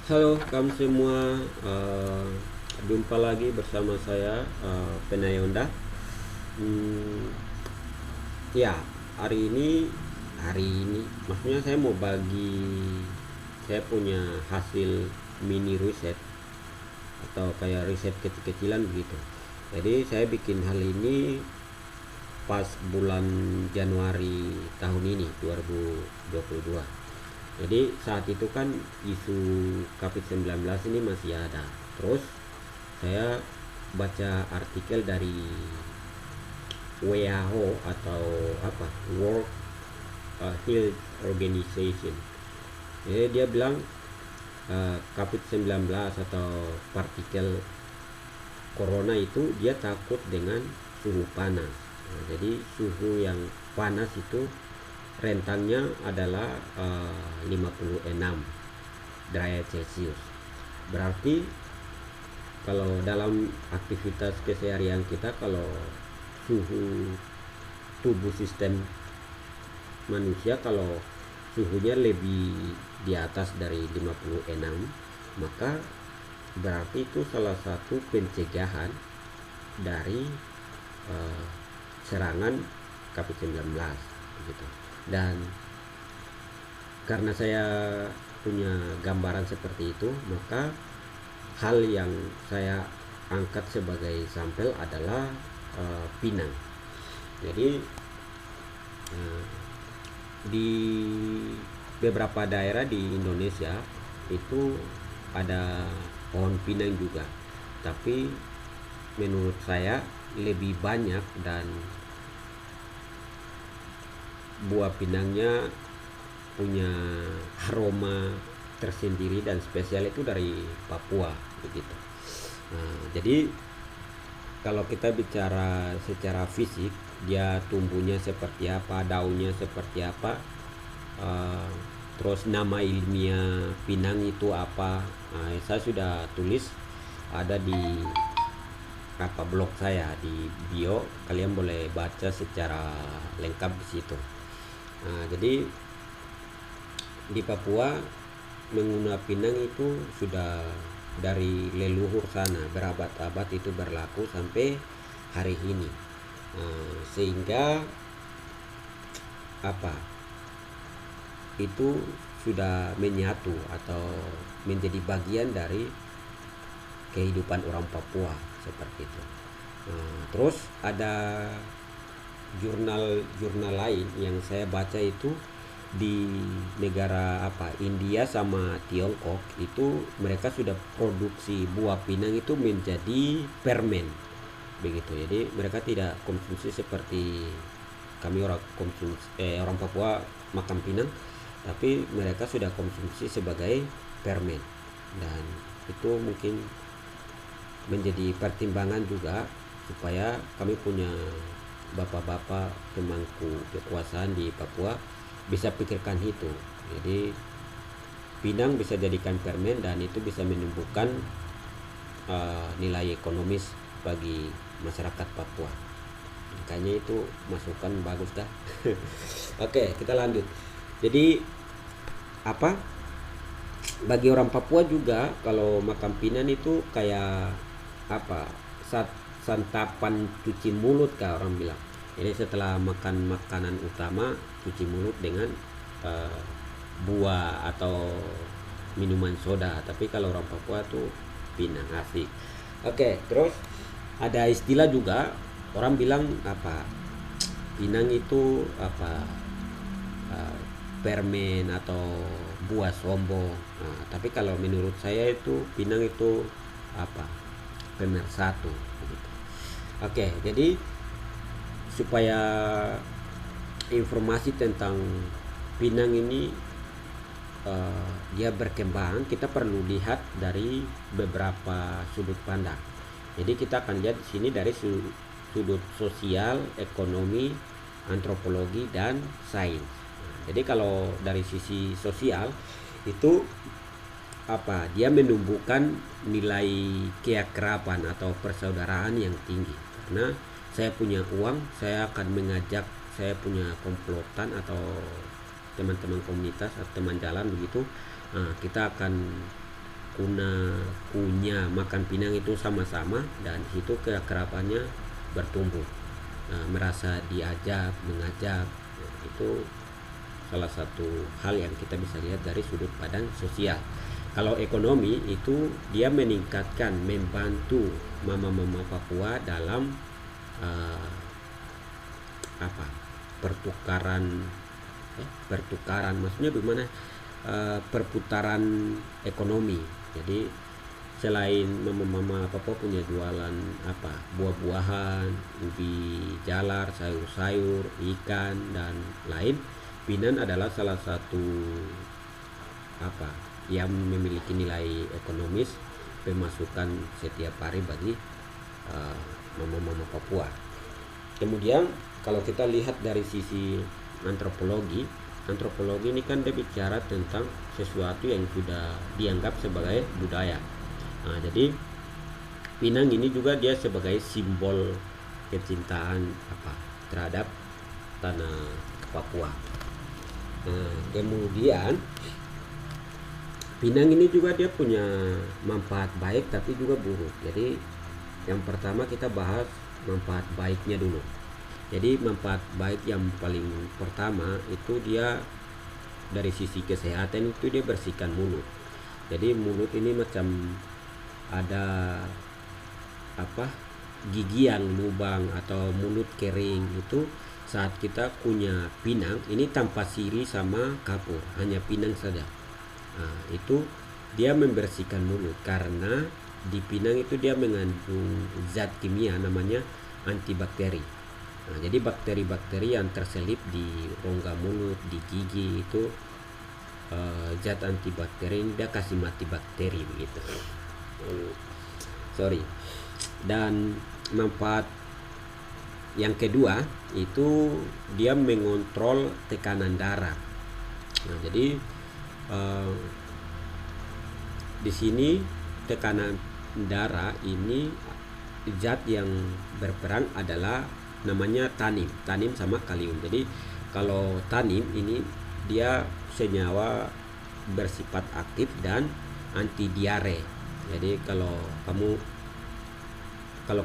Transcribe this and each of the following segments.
Halo kamu semua, jumpa lagi bersama saya Penayonda. Hmm, ya hari ini maksudnya saya mau bagi saya punya hasil mini riset atau kayak riset kecil-kecilan begitu. Jadi saya bikin hal ini pas bulan Januari tahun ini 2022. Jadi saat itu kan isu COVID-19 ini masih ada. Terus saya baca artikel dari WHO atau apa, World Health Organization. Jadi dia bilang COVID-19 atau partikel corona itu dia takut dengan suhu panas. Nah, jadi suhu yang panas itu rentannya adalah 56 derajat Celcius. Berarti kalau dalam aktivitas keseharian kita, kalau suhu tubuh sistem manusia kalau suhunya lebih di atas dari 56, maka berarti itu salah satu pencegahan dari eh, serangan COVID-19 gitu. Dan karena saya punya gambaran seperti itu, maka hal yang saya angkat sebagai sampel adalah Pinang. Jadi eh, di beberapa daerah di Indonesia itu ada pohon pinang juga, tapi menurut saya lebih banyak dan buah pinangnya punya aroma tersendiri dan spesial itu dari Papua begitu. Nah, jadi kalau kita bicara secara fisik, dia tumbuhnya seperti apa, daunnya seperti apa, eh, terus nama ilmiah pinang itu apa. Nah, saya sudah tulis ada di apa blog saya di bio, kalian boleh baca secara lengkap di situ. Nah, jadi di Papua menggunakan pinang itu sudah dari leluhur sana, berabad-abad itu berlaku sampai hari ini. Sehingga apa itu sudah menyatu atau menjadi bagian dari kehidupan orang Papua seperti itu. Terus ada jurnal-jurnal lain yang saya baca itu di negara apa India sama Tiongkok itu mereka sudah produksi buah pinang itu menjadi permen begitu. Jadi mereka tidak konsumsi seperti kami orang konsumsi orang Papua makan pinang, tapi mereka sudah konsumsi sebagai permen. Dan itu mungkin menjadi pertimbangan juga supaya kami punya bapak-bapak pemangku kekuasaan di Papua bisa pikirkan itu. Jadi pinang bisa jadikan permen dan itu bisa menumbuhkan nilai ekonomis bagi masyarakat Papua. Kayaknya itu masukan bagus dah. Oke, kita lanjut. Jadi apa? Bagi orang Papua juga kalau makan pinang itu kayak apa? Saat santapan cuci mulut kah orang bilang. Jadi setelah makan makanan utama cuci mulut dengan eh, buah atau minuman soda. Tapi kalau orang Papua tuh pinang asik. Oke, terus ada istilah juga orang bilang apa? Pinang itu apa? eh, Permen atau buah sombong. Nah, tapi kalau menurut saya itu pinang itu apa? Pemersatu. Begitu. Oke, jadi supaya informasi tentang pinang ini dia berkembang, kita perlu lihat dari beberapa sudut pandang. Jadi kita akan lihat di sini dari sudut sosial, ekonomi, antropologi dan sains. Jadi kalau dari sisi sosial itu apa? Dia menumbuhkan nilai keakraban atau persaudaraan yang tinggi. Karena saya punya uang, saya akan mengajak saya punya komplotan atau teman-teman komunitas atau teman jalan begitu. Nah, kita akan kuna, kunyah, makan pinang itu sama-sama, dan situ keakrabannya bertumbuh. Merasa diajak, mengajak, itu salah satu hal yang kita bisa lihat dari sudut pandang sosial. Kalau ekonomi itu dia meningkatkan, membantu mama-mama Papua dalam pertukaran maksudnya bagaimana, perputaran ekonomi. Jadi selain mama-mama Papua punya jualan buah-buahan, ubi jalar, sayur-sayur, ikan dan lain, Pinan adalah salah satu yang memiliki nilai ekonomis pemasukan setiap hari bagi mama-mama Papua. Kemudian kalau kita lihat dari sisi antropologi ini kan dia bicara tentang sesuatu yang sudah dianggap sebagai budaya. Jadi Pinang ini juga dia sebagai simbol kecintaan terhadap tanah Papua. Kemudian Pinang ini juga dia punya manfaat baik tapi juga buruk. Jadi yang pertama kita bahas manfaat baiknya dulu. Jadi manfaat baik yang paling pertama itu dia dari sisi kesehatan itu dia bersihkan mulut. Jadi mulut ini macam ada gigi yang lubang atau mulut kering, itu saat kita punya pinang ini tanpa sirih sama kapur, hanya pinang saja. Itu dia membersihkan mulut karena di pinang itu dia mengandung zat kimia namanya antibakteri. Jadi bakteri-bakteri yang terselip di rongga mulut, di gigi itu zat antibakteri ini dia kasih mati bakteri begitu. Dan manfaat yang kedua itu dia mengontrol tekanan darah. Jadi di sini tekanan darah ini zat yang berperan adalah namanya tanin sama kalium. Jadi kalau tanin ini dia senyawa bersifat aktif dan anti diare. Jadi kalau kamu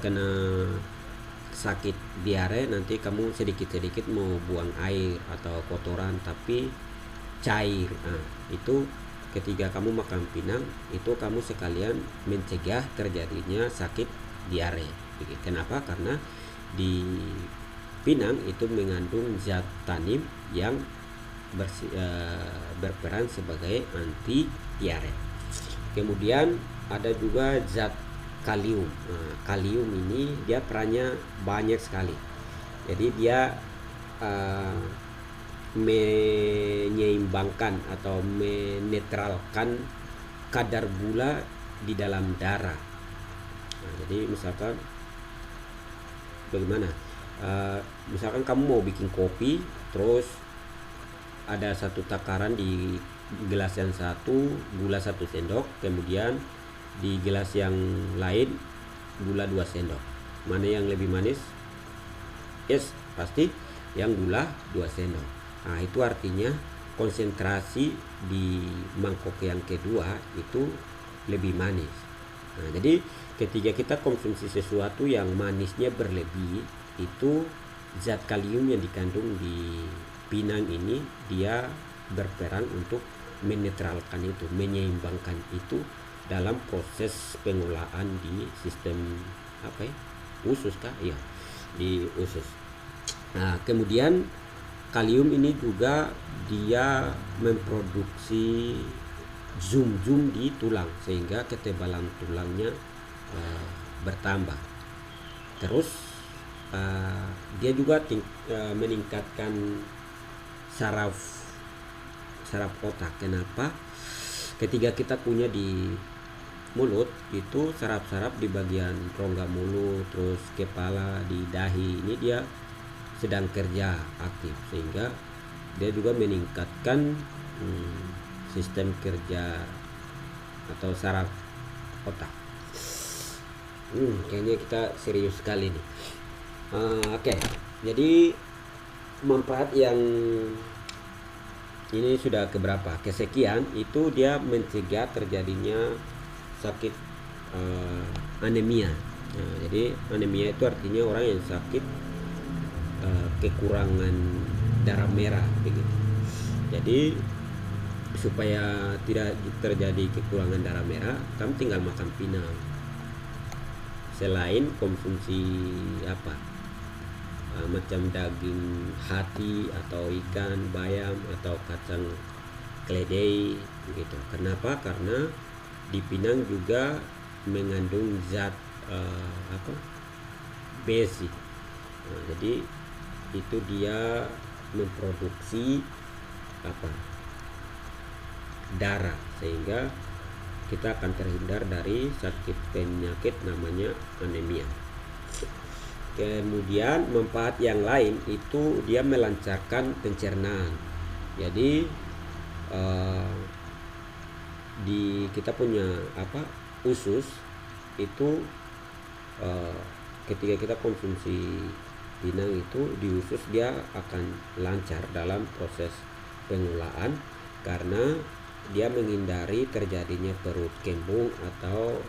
kena sakit diare, nanti kamu sedikit-sedikit mau buang air atau kotoran tapi cair. Itu ketika kamu makan pinang itu kamu sekalian mencegah terjadinya sakit diare. Kenapa? Karena di pinang itu mengandung zat tanin yang berperan sebagai anti diare. Kemudian ada juga zat kalium. Kalium ini dia perannya banyak sekali. Jadi dia menyeimbangkan atau menetralkan kadar gula di dalam darah. Jadi misalkan bagaimana? Misalkan kamu mau bikin kopi, terus ada satu takaran di gelas yang satu gula 1 sendok, kemudian di gelas yang lain gula 2 sendok. Mana yang lebih manis? Yes, pasti yang gula 2 sendok. Itu artinya konsentrasi di mangkok yang kedua itu lebih manis. Jadi ketika kita konsumsi sesuatu yang manisnya berlebih, itu zat kalium yang dikandung di pinang ini dia berperan untuk menetralkan itu, menyeimbangkan itu dalam proses pengolahan di sistem usus di usus. Kemudian kalium ini juga dia memproduksi zoom di tulang sehingga ketebalan tulangnya bertambah. Terus dia juga meningkatkan saraf otak. Kenapa? Ketika kita punya di mulut itu saraf-saraf di bagian rongga mulut, terus kepala, di dahi ini dia sedang kerja aktif sehingga dia juga meningkatkan sistem kerja atau saraf otak. Kayaknya kita serius sekali nih. Oke. Jadi manfaat yang ini sudah keberapa? Kesekian itu dia mencegah terjadinya sakit anemia. Nah, jadi anemia itu artinya orang yang sakit kekurangan darah merah begitu. Jadi supaya tidak terjadi kekurangan darah merah, kamu tinggal makan pinang. Selain konsumsi macam daging hati atau ikan bayam atau kacang keledai begitu. Kenapa? Karena di pinang juga mengandung zat besi. Nah, jadi itu dia memproduksi darah, sehingga kita akan terhindar dari sakit penyakit namanya anemia. Kemudian manfaat yang lain itu dia melancarkan pencernaan. Jadi di kita punya usus itu ketika kita konsumsi pinang itu di usus dia akan lancar dalam proses pengolahan, karena dia menghindari terjadinya perut kembung atau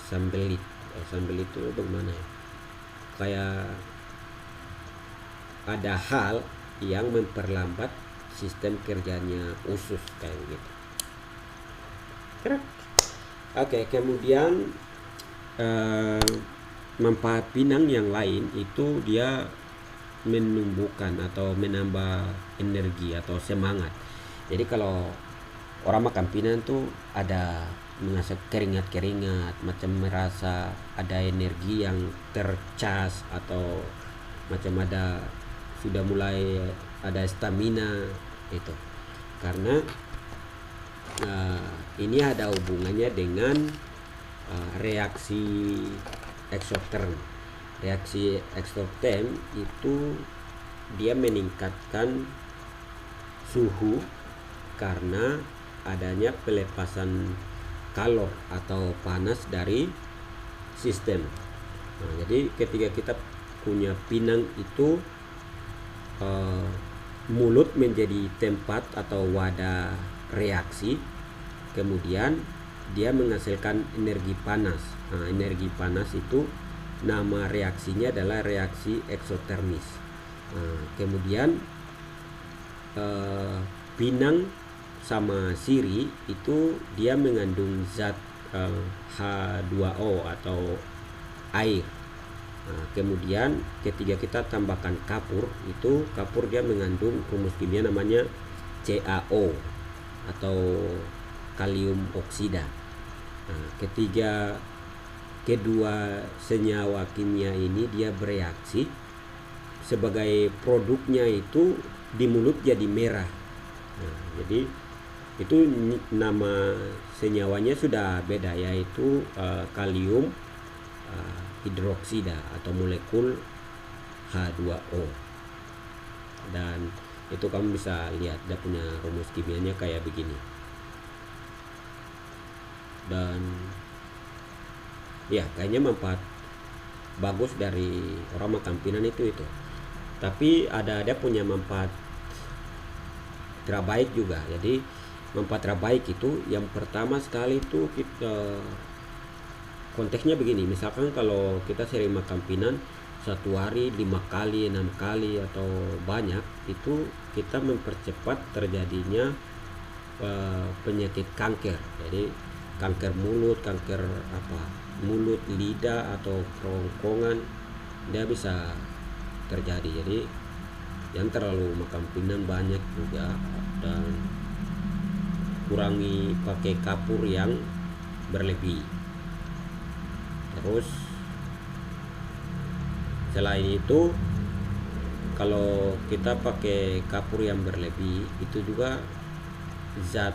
sambelit. Sambelit itu bagaimana ya? Kayak ada hal yang memperlambat sistem kerjanya usus kayak gitu. Oke, kemudian manfaat pinang yang lain itu dia menumbuhkan atau menambah energi atau semangat. Jadi kalau orang makan pinang tuh ada merasa keringat-keringat, macam merasa ada energi yang tercas atau macam sudah mulai ada stamina itu. Karena ini ada hubungannya dengan reaksi eksoterm. Reaksi eksoterm itu dia meningkatkan suhu karena adanya pelepasan kalor atau panas dari sistem. Nah, jadi ketika kita punya pinang itu mulut menjadi tempat atau wadah reaksi, kemudian dia menghasilkan energi panas. Nah, energi panas itu nama reaksinya adalah reaksi eksotermis. Nah, kemudian pinang sama siri itu dia mengandung zat H2O atau air. Nah, kemudian ketika kita tambahkan kapur, itu kapur dia mengandung rumus kimia namanya CaO atau kalium oksida. Nah, kedua senyawa kimia ini dia bereaksi, sebagai produknya itu di mulut jadi merah. Nah, jadi itu nama senyawanya sudah beda, yaitu kalium hidroksida atau molekul H2O. Dan itu kamu bisa lihat dia punya rumus kimianya kayak begini. Dan ya kayaknya manfaat bagus dari orang makan pinang itu. Tapi ada punya manfaat terbaik juga. Jadi manfaat terbaik itu yang pertama sekali itu kita konteksnya begini. Misalkan kalau kita sering makan pinang satu hari 5 kali 6 kali atau banyak, itu kita mempercepat terjadinya penyakit kanker. Jadi kanker mulut, kanker mulut, lidah atau kerongkongan dia bisa terjadi. Jadi yang terlalu makan pinang banyak juga, dan kurangi pakai kapur yang berlebih. Terus selain itu, kalau kita pakai kapur yang berlebih, itu juga zat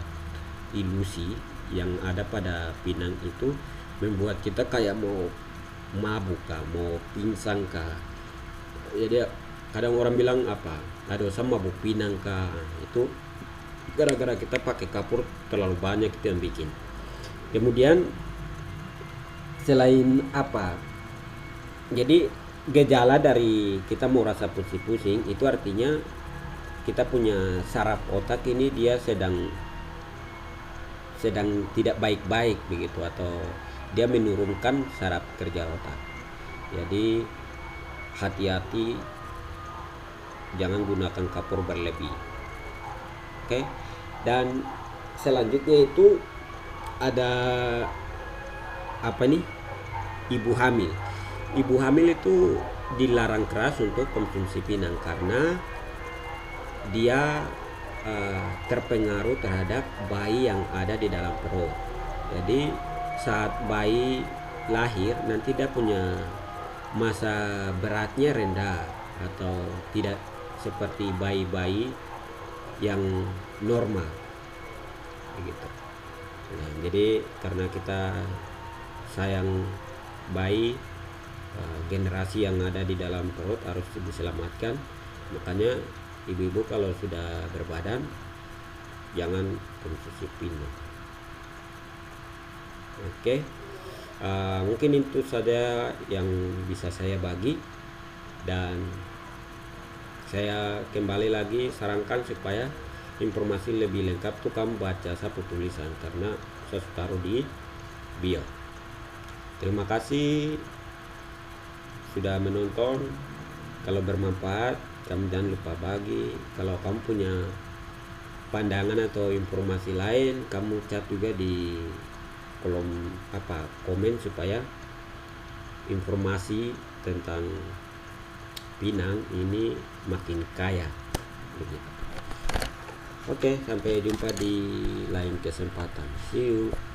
ilusi yang ada pada pinang itu membuat kita kayak mau mabuk kah, mau pingsan kah. Jadi kadang orang bilang aduh sama mabuk pinang kah. Itu gara-gara kita pakai kapur terlalu banyak itu yang bikin. Kemudian selain jadi gejala dari kita mau rasa pusing-pusing itu artinya kita punya saraf otak ini dia sedang sedang tidak baik-baik begitu, atau dia menurunkan saraf kerja otak. Jadi hati-hati, jangan gunakan kapur berlebih. Oke. Dan selanjutnya itu ada apa nih? Ibu hamil. Ibu hamil itu dilarang keras untuk konsumsi pinang karena dia terpengaruh terhadap bayi yang ada di dalam perut. Jadi saat bayi lahir nanti dia punya masa beratnya rendah atau tidak seperti bayi-bayi yang normal begitu. Nah, jadi karena kita sayang bayi, generasi yang ada di dalam perut harus diselamatkan, makanya ibu-ibu kalau sudah berbadan jangan konsumsi pinang. Oke. Mungkin itu saja yang bisa saya bagi, dan saya kembali lagi sarankan supaya informasi lebih lengkap tuh kamu baca satu tulisan, karena saya taruh di bio. Terima kasih sudah menonton. Kalau bermanfaat, kamu jangan lupa bagi. Kalau kamu punya pandangan atau informasi lain, kamu chat juga di kolom komen supaya informasi tentang pinang ini makin kaya begitu. Oke, sampai jumpa di lain kesempatan. See you.